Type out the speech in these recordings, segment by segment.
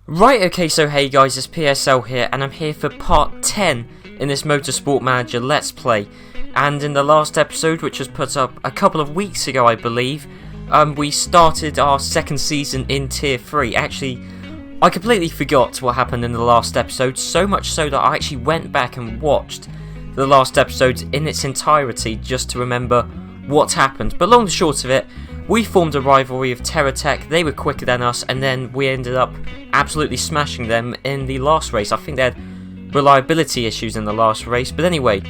Right, okay, so hey guys, it's PSL here, and I'm here for part 10 in this Motorsport Manager Let's Play. And in the last episode, which was put up a couple of weeks ago, I believe, we started our second season in Tier 3. Actually, I completely forgot what happened in the last episode, so much so that I actually went back and watched the last episode in its entirety just to remember what happened. But long and short of it, we formed a rivalry of Terra Tech. They were quicker than us, and then we ended up absolutely smashing them in the last race. I think they had reliability issues in the last race, but anyway,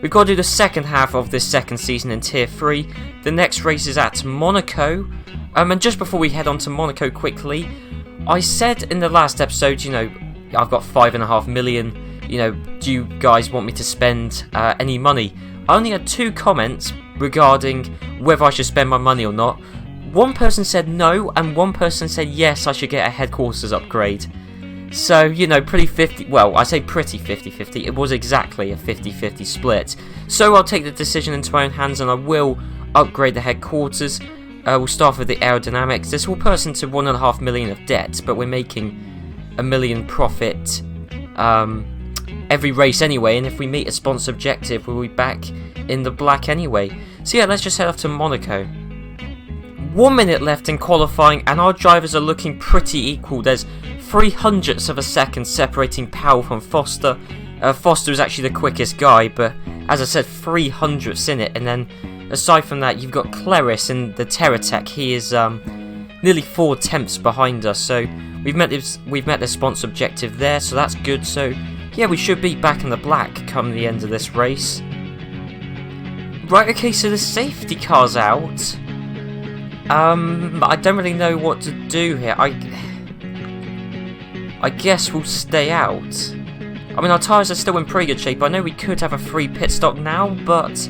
we've got to do the second half of this second season in Tier 3. The next race is at Monaco, and just before we head on to Monaco quickly, I said in the last episode, you know, I've got 5.5 million, you know, do you guys want me to spend any money? I only had 2 comments regarding whether I should spend my money or not. One person said no, and one person said yes, I should get a headquarters upgrade. So, you know, pretty 50-50. It was exactly a 50-50 split. So I'll take the decision into my own hands and I will upgrade the headquarters. We'll start with the aerodynamics. This will put us into 1.5 million of debt, but we're making $1 million profit every race anyway, and if we meet a sponsor objective, we'll be back in the black anyway. So yeah, let's just head off to Monaco. 1 minute left in qualifying, and our drivers are looking pretty equal. There's 0.03 of a second separating Powell from Foster. Foster is actually the quickest guy, but as I said, 0.03 in it. And then aside from that, you've got Claris in the Terra Tech. He is nearly 4 tenths behind us. So we've met the sponsor objective there, so that's good. So yeah, we should be back in the black come the end of this race. Right, okay, so the safety car's out. I don't really know what to do here. I guess we'll stay out. I mean, our tyres are still in pretty good shape. I know we could have a free pit stop now, but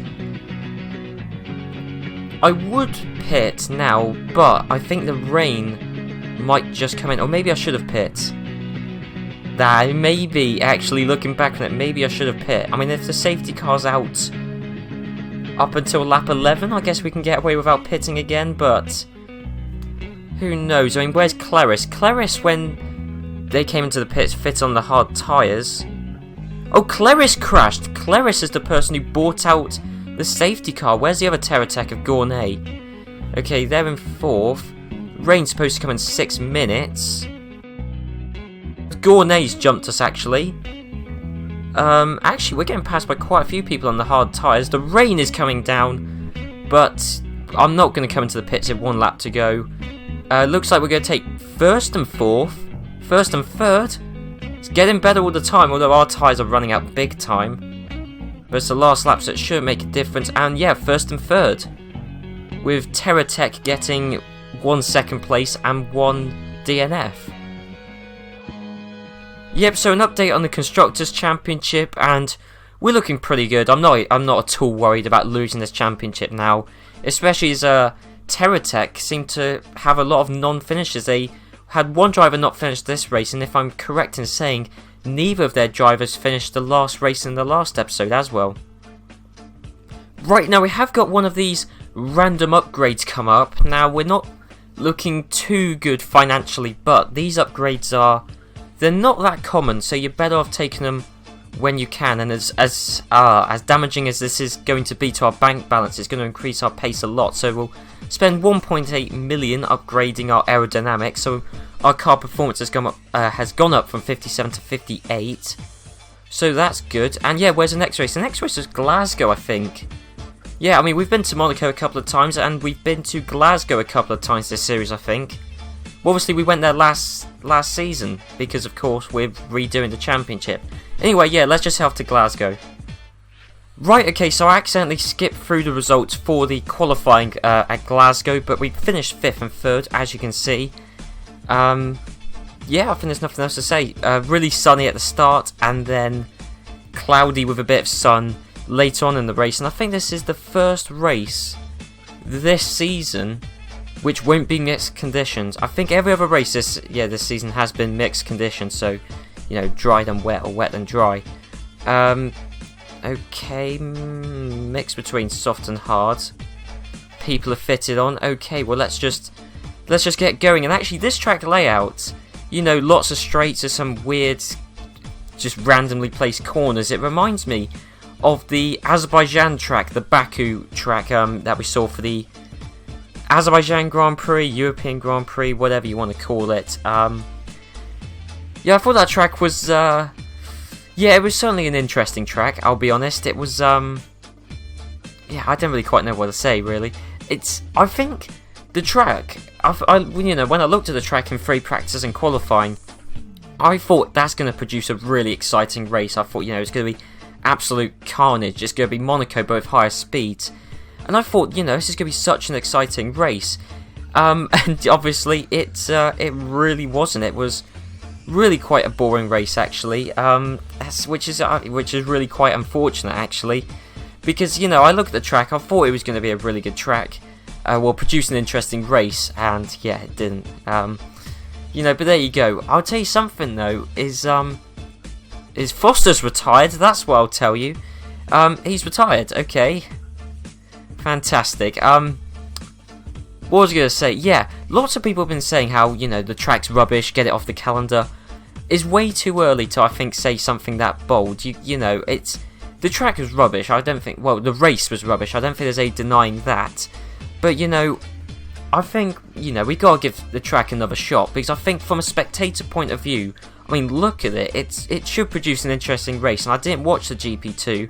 I would pit now, but I think the rain might just come in. Or maybe I should have pit. Nah, maybe, actually, looking back on it, maybe I should have pit. I mean, if the safety car's out up until lap 11, I guess we can get away without pitting again, but who knows? I mean, where's Claris? Claris, when they came into the pits, fit on the hard tyres. Oh, Claris crashed! Claris is the person who bought out the safety car. Where's the other Terra Tech of Gournay? Okay, they're in 4th. Rain's supposed to come in 6 minutes. Gournay's jumped us, actually. Actually, we're getting passed by quite a few people on the hard tyres. The rain is coming down, but I'm not going to come into the pits with 1 lap to go. Looks like we're going to take 1st and 4th, 1st and 3rd. It's getting better all the time, although our tyres are running out big time. But it's the last lap, so it should make a difference. And yeah, 1st and 3rd. With Terra Tech getting 1 second place and 1 DNF. Yep, so an update on the Constructors' Championship, and we're looking pretty good. I'm not at all worried about losing this championship now, especially as Terra Tech seem to have a lot of non-finishes. They had 1 driver not finish this race, and if I'm correct in saying, neither of their drivers finished the last race in the last episode as well. Right, now we have got one of these random upgrades come up. Now, we're not looking too good financially, but these upgrades they're not that common, so you're better off taking them when you can. And as damaging as this is going to be to our bank balance, it's going to increase our pace a lot. So we'll spend 1.8 million upgrading our aerodynamics. So our car performance has gone up from 57 to 58. So that's good. And yeah, where's the next race? The next race is Glasgow, I think. Yeah, I mean, we've been to Monaco a couple of times, and we've been to Glasgow a couple of times this series, I think. Well, obviously, we went there last season because, of course, we're redoing the championship. Anyway, yeah, let's just head off to Glasgow. Right, okay, so I accidentally skipped through the results for the qualifying at Glasgow, but we finished 5th and 3rd, as you can see. Yeah, I think there's nothing else to say. Really sunny at the start, and then cloudy with a bit of sun later on in the race. And I think this is the first race this season which won't be mixed conditions. I think every other race this season has been mixed conditions, so, you know, dry then wet or wet then dry. Okay, mix between soft and hard. People are fitted on. Okay, well let's just get going. And actually, this track layout you know, lots of straights and some weird, just randomly placed corners. It reminds me of the Azerbaijan track, the Baku track that we saw for the Azerbaijan Grand Prix, European Grand Prix, whatever you want to call it. Yeah, I thought that track was, yeah, it was certainly an interesting track, I'll be honest. It was, yeah, I don't really quite know what to say, really. I think the track, you know, when I looked at the track in free practice and qualifying, I thought that's going to produce a really exciting race. I thought, you know, it's going to be absolute carnage. It's going to be Monaco, both higher speeds. And I thought, you know, this is going to be such an exciting race. And obviously, it really wasn't. It was really quite a boring race, actually. Which is really quite unfortunate, actually. Because, you know, I looked at the track, I thought it was going to be a really good track. Will produce an interesting race, and yeah, it didn't. You know, but there you go. I'll tell you something though. Is Foster's retired? That's what I'll tell you. He's retired. Okay, fantastic. What was I gonna say? Yeah, lots of people have been saying how, you know, the track's rubbish. Get it off the calendar. It's way too early to, I think, say something that bold. You know, the track was rubbish. I don't think. Well, the race was rubbish. I don't think there's any denying that. But, you know, I think, you know, we got to give the track another shot, because I think from a spectator point of view, I mean, look at it, it should produce an interesting race. And I didn't watch the GP2,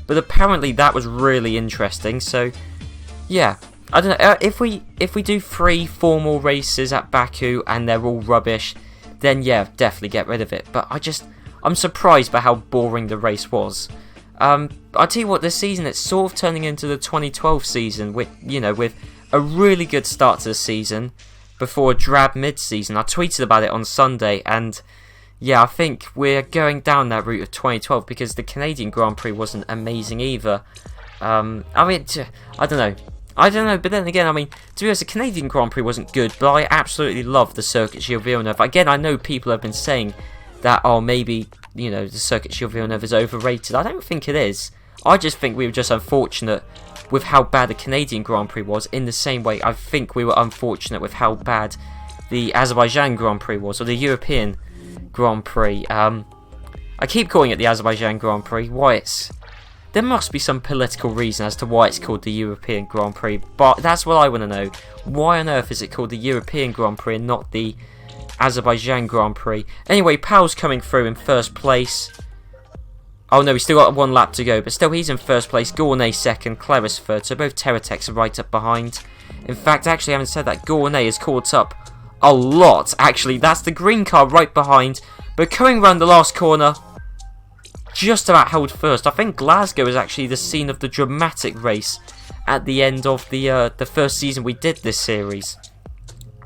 but apparently that was really interesting. So, yeah, I don't know, if we do 3 formal races at Baku and they're all rubbish, then yeah, definitely get rid of it. But I'm surprised by how boring the race was. I'll tell you what, this season it's sort of turning into the 2012 season, with, you know, with a really good start to the season before a drab mid-season. I tweeted about it on Sunday, and yeah, I think we're going down that route of 2012, because the Canadian Grand Prix wasn't amazing either. I mean, I don't know, but then again, I mean, to be honest, the Canadian Grand Prix wasn't good, but I absolutely love the Circuit Gilles Villeneuve. Again, I know people have been saying that, oh, maybe, you know, the Circuit Gilles Villeneuve is overrated. I don't think it is. I just think we were just unfortunate with how bad the Canadian Grand Prix was, in the same way I think we were unfortunate with how bad the Azerbaijan Grand Prix was, or the European Grand Prix. I keep calling it the Azerbaijan Grand Prix. There must be some political reason as to why it's called the European Grand Prix, but that's what I want to know. Why on earth is it called the European Grand Prix and not the Azerbaijan Grand Prix? Anyway, Powell's coming through in first place. Oh no, we still got 1 lap to go, but still he's in first place. Gournay second, Cleris third, so both Terra Techs are right up behind. In fact, actually, having said that, Gournay is caught up a lot. Actually, that's the green car right behind, but coming round the last corner, just about held first. I think Glasgow is actually the scene of the dramatic race at the end of the first season we did this series,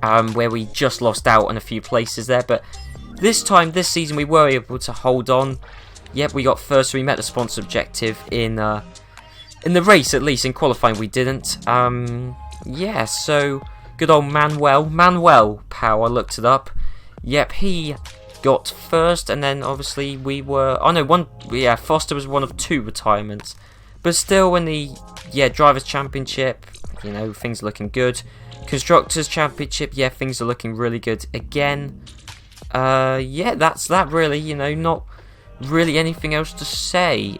where we just lost out on a few places there, but this season we were able to hold on. Yep, we got first, so we met the sponsor objective in the race, at least. In qualifying we didn't. Yeah, so good old Manuel Powell, I looked it up. Yep, he got first, and then obviously we were, oh no, Foster was one of 2 retirements, but still in the Drivers' Championship, you know, things are looking good. Constructors' Championship, yeah, things are looking really good again. Yeah, that's that really, you know, not really anything else to say.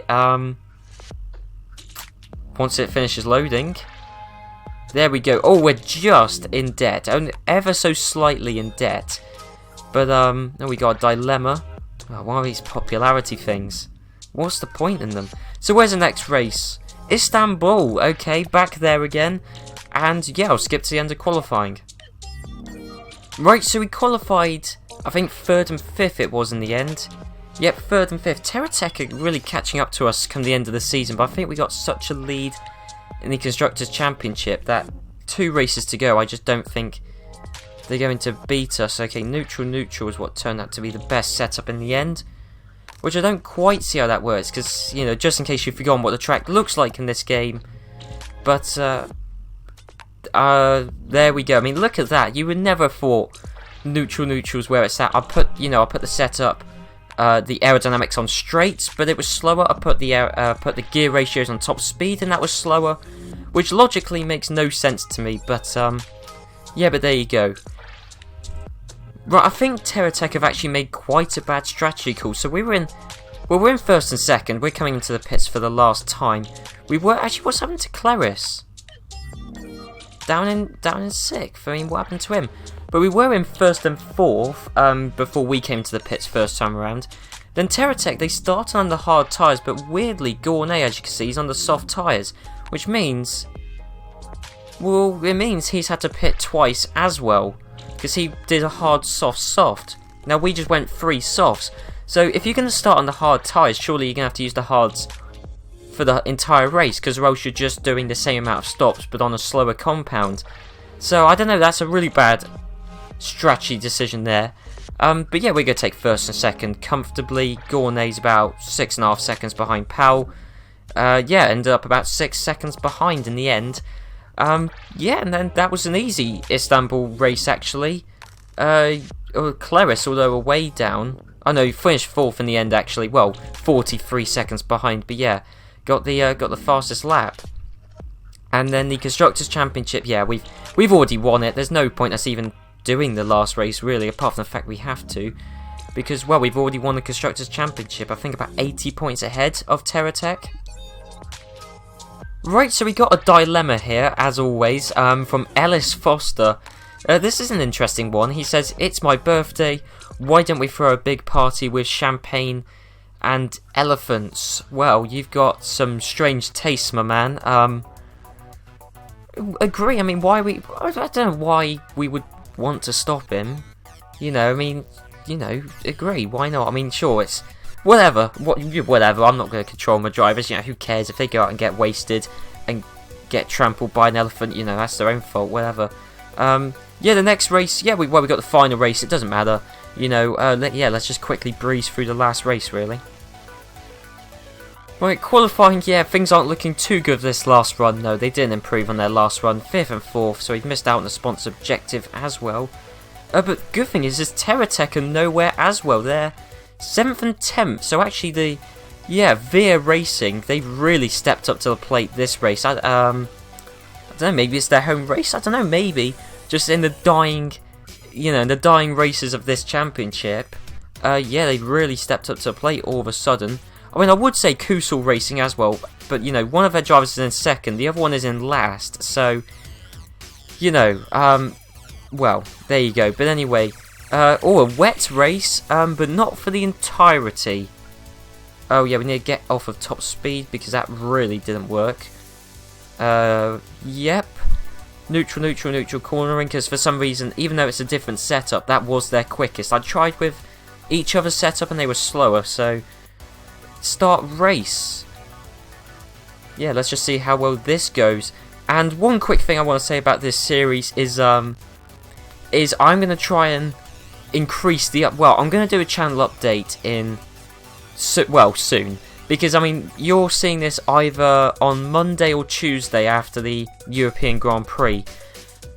Once it finishes loading, there we go. Oh, we're just in debt, only ever so slightly in debt, but no, we got a dilemma. Oh, one of these popularity things, what's the point in them? So where's the next race? Istanbul. Okay, back there again, and yeah, I'll skip to the end of qualifying. Right, so we qualified, I think 3rd and 5th it was in the end. Yep, 3rd and 5th. Terra Tech are really catching up to us come the end of the season, but I think we got such a lead in the Constructors' Championship that 2 races to go, I just don't think they're going to beat us. Okay, neutral is what turned out to be the best setup in the end, which I don't quite see how that works, because, you know, just in case you've forgotten what the track looks like in this game. But, there we go. I mean, look at that. You would never have thought neutral's where it's at. I put the setup, the aerodynamics on straights, but it was slower. I put the gear ratios on top speed, and that was slower, which logically makes no sense to me. But yeah, but there you go. Right, I think Terra Tech have actually made quite a bad strategy call. So we're in first and second. We're coming into the pits for the last time. We were actually, what's happened to Claris? Down in sixth. I mean, what happened to him? But we were in first and fourth before we came to the pits first time around. Then Terra Tech, they started on the hard tyres, but weirdly Gournay, as you can see, is on the soft tyres, which means, well, it means he's had to pit twice as well, because he did a hard soft. Now we just went 3 softs. So if you're going to start on the hard tyres, surely you're going to have to use the hards for the entire race, because or else you're just doing the same amount of stops but on a slower compound. So I don't know, that's a really bad strategy decision there. But yeah, we're going to take first and second comfortably. Gournay's about 6.5 seconds behind Powell. Yeah, ended up about 6 seconds behind in the end. Yeah, and then that was an easy Istanbul race actually. Claris, although way down. Oh no, he finished fourth in the end actually. Well, 43 seconds behind, but yeah, got the fastest lap. And then the Constructors' Championship, yeah, we've already won it. There's no point us even doing the last race really, apart from the fact we have to, because well, we've already won the Constructors' Championship. I think about 80 points ahead of Terra Tech. Right, so we got a dilemma here, as always, from Ellis Foster. This is an interesting one. He says, "It's my birthday. Why don't we throw a big party with champagne and elephants?" Well, you've got some strange tastes, my man. Agree. I mean, I don't know why we would want to stop him. You know, I mean, you know, agree. Why not? I mean, sure, it's whatever. Whatever. I'm not going to control my drivers. You know, who cares if they go out and get wasted and get trampled by an elephant? You know, that's their own fault. Whatever. Yeah, the next race. Yeah, we got the final race. It doesn't matter. You know. Yeah, let's just quickly breeze through the last race, really. Right, qualifying, yeah, things aren't looking too good this last run. No, they didn't improve on their last run. 5th and 4th, so we've missed out on the sponsor objective as well. But good thing is Terra Tech are nowhere as well. They're 7th and 10th, so actually Veer Racing, they've really stepped up to the plate this race. I don't know, maybe it's their home race? I don't know, maybe. Just in the dying, you know, in the dying races of this championship, yeah, they really stepped up to the plate all of a sudden. I mean, I would say Kusel Racing as well, but, you know, one of their drivers is in second, the other one is in last, so, you know, well, there you go. But anyway, a wet race, but not for the entirety. Oh, yeah, we need to get off of top speed, because that really didn't work. Yep. Neutral cornering, because for some reason, even though it's a different setup, that was their quickest. I tried with each other setup, and they were slower, so start race. Yeah, let's just see how well this goes. And one quick thing I want to say about this series is I'm going to try and increase the I'm going to do a channel update soon, because I mean, you're seeing this either on Monday or Tuesday after the European Grand Prix.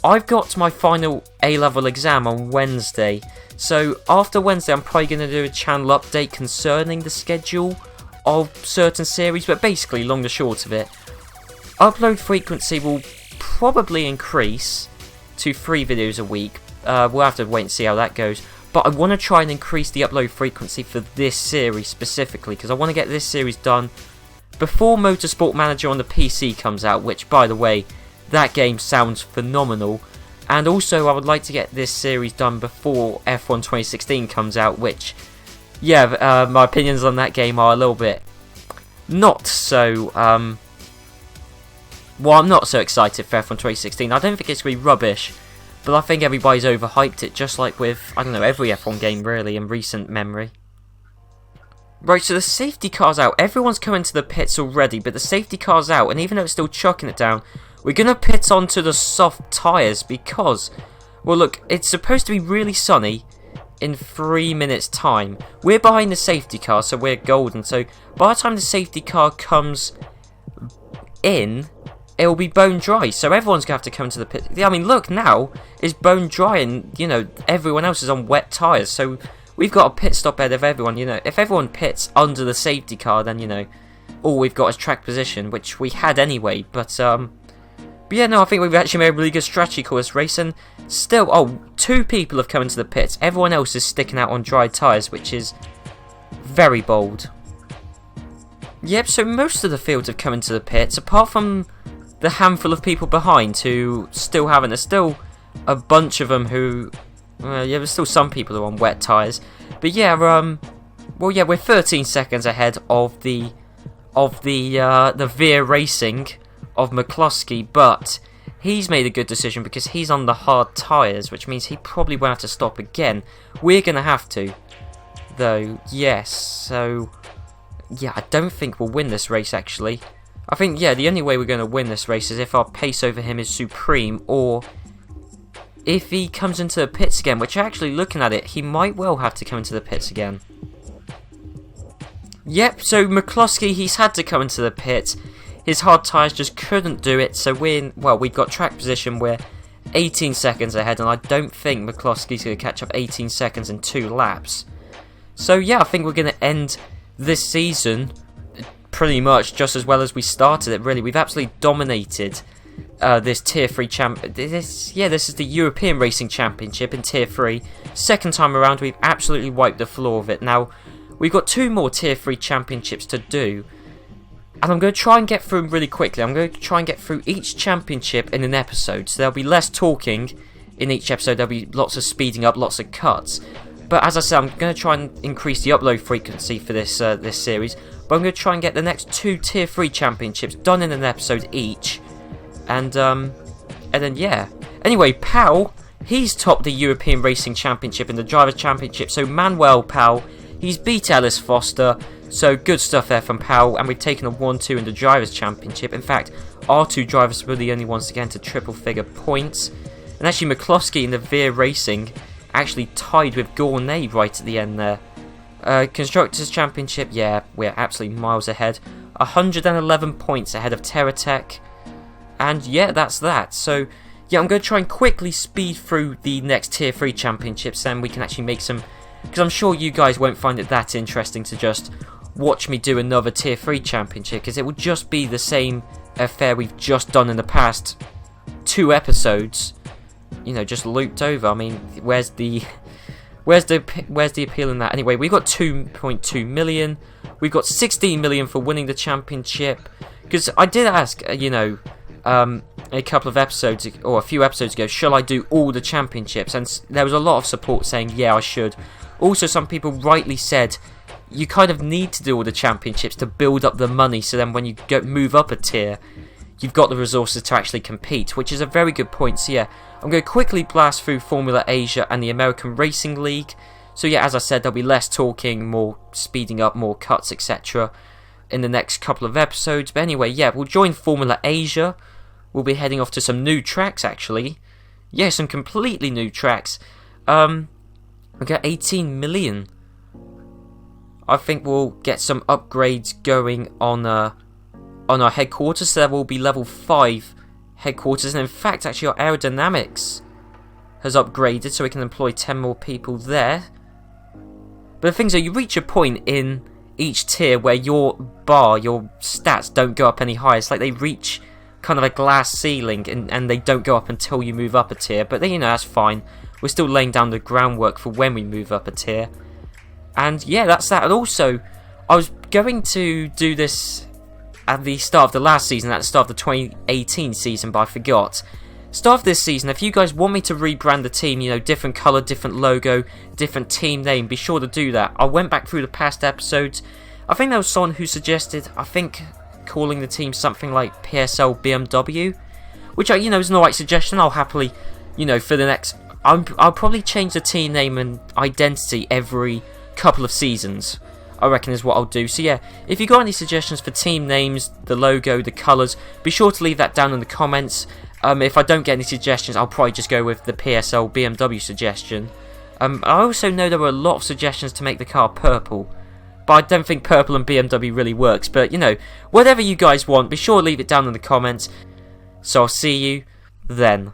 I've got my final A-level exam on Wednesday, so after Wednesday I'm probably going to do a channel update concerning the schedule of certain series, but basically, long and short of it, upload frequency will probably increase to 3 videos a week. We'll have to wait and see how that goes, but I want to try and increase the upload frequency for this series specifically, because I want to get this series done before Motorsport Manager on the PC comes out, which, by the way, that game sounds phenomenal. And also, I would like to get this series done before F1 2016 comes out, which, yeah, my opinions on that game are a little bit not so, well, I'm not so excited for F1 2016. I don't think it's going to be rubbish, but I think everybody's overhyped it, just like with, I don't know, every F1 game really in recent memory. Right, so the safety car's out. Everyone's coming to the pits already, but the safety car's out, and even though it's still chucking it down, we're going to pit onto the soft tyres because, well, look, it's supposed to be really sunny in 3 minutes time. We're behind the safety car, so we're golden, so by the time the safety car comes in, it'll be bone dry, so everyone's going to have to come to the pit. I mean, look, now it's bone dry, and, you know, everyone else is on wet tyres, so we've got a pit stop ahead of everyone. You know, if everyone pits under the safety car, then, you know, all we've got is track position, which we had anyway, but But yeah, no, I think we've actually made a really good strategy call this race, and still, oh, 2 people have come into the pits. Everyone else is sticking out on dry tyres, which is very bold. Yep, so most of the fields have come into the pits, apart from the handful of people behind who still haven't. There's still a bunch of them who, yeah, there's still some people who are on wet tyres. But yeah, well, yeah, we're 13 seconds ahead of the Veer Racing of McCluskey, but he's made a good decision because he's on the hard tyres, which means he probably won't have to stop again. We're going to have to, though, yes, so, yeah, I don't think we'll win this race, actually. I think, yeah, the only way we're going to win this race is if our pace over him is supreme, or if he comes into the pits again, which actually, looking at it, he might well have to come into the pits again. Yep, so McCluskey, he's had to come into the pits. His hard tyres just couldn't do it, so we've got track position, we're 18 seconds ahead, and I don't think McCluskey's going to catch up 18 seconds in 2 laps. So yeah, I think we're going to end this season pretty much just as well as we started it, really. We've absolutely dominated this Tier 3 this is the European Racing Championship in Tier 3. Second time around, we've absolutely wiped the floor of it. Now, we've got 2 more Tier 3 championships to do, and I'm going to try and get through them really quickly. I'm going to try and get through each championship in an episode, so there'll be less talking in each episode. There'll be lots of speeding up, lots of cuts. But as I said, I'm going to try and increase the upload frequency for this series. But I'm going to try and get the next 2 Tier 3 championships done in an episode each. And then, yeah. Anyway, Powell, he's topped the European Racing Championship and the Drivers' Championship. So Manuel Powell, he's beat Ellis Foster. So good stuff there from Powell. And we've taken a 1-2 in the Drivers' Championship. In fact, our 2 drivers were the only ones to get into triple-figure points. And actually, McCluskey in the Veer Racing actually tied with Gournay right at the end there. Constructors' Championship, yeah, we're absolutely miles ahead. 111 points ahead of Terra Tech. And yeah, that's that. So, yeah, I'm going to try and quickly speed through the next Tier 3 championships, then we can actually make some, because I'm sure you guys won't find it that interesting to just watch me do another Tier 3 championship, because it will just be the same affair we've just done in the past 2 episodes. You know, just looped over. I mean, where's the appeal in that? Anyway, we've got 2.2 million. We've got 16 million for winning the championship. Because I did ask, you know, a couple of episodes, or a few episodes ago, shall I do all the championships? And there was a lot of support saying, yeah, I should. Also, some people rightly said, you kind of need to do all the championships to build up the money, so then when you move up a tier, you've got the resources to actually compete, which is a very good point. So yeah, I'm going to quickly blast through Formula Asia and the American Racing League. So yeah, as I said, there'll be less talking, more speeding up, more cuts, etc. in the next couple of episodes. But anyway, yeah, we'll join Formula Asia. We'll be heading off to some new tracks, actually. Yeah, some completely new tracks. We got 18 million. I think we'll get some upgrades going on our headquarters, so there will be level 5 headquarters, and in fact, actually, our aerodynamics has upgraded, so we can employ 10 more people there. But the thing is, you reach a point in each tier where your stats don't go up any higher. It's like they reach kind of a glass ceiling, and they don't go up until you move up a tier. But then, you know, that's fine. We're still laying down the groundwork for when we move up a tier. And yeah, that's that. And also, I was going to do this at the start of the last season, at the start of the 2018 season, but I forgot. Start of this season, if you guys want me to rebrand the team, you know, different colour, different logo, different team name, be sure to do that. I went back through the past episodes. I think there was someone who suggested, I think, calling the team something like PSL BMW, which, you know, is an alright suggestion. I'll happily, you know, for the next... I'll probably change the team name and identity every couple of seasons, I reckon, is what I'll do. So yeah, if you got any suggestions for team names, the logo, the colours, be sure to leave that down in the comments. If I don't get any suggestions, I'll probably just go with the PSL BMW suggestion. I also know there were a lot of suggestions to make the car purple, but I don't think purple and BMW really works. But, you know, whatever you guys want, be sure to leave it down in the comments. So I'll see you then.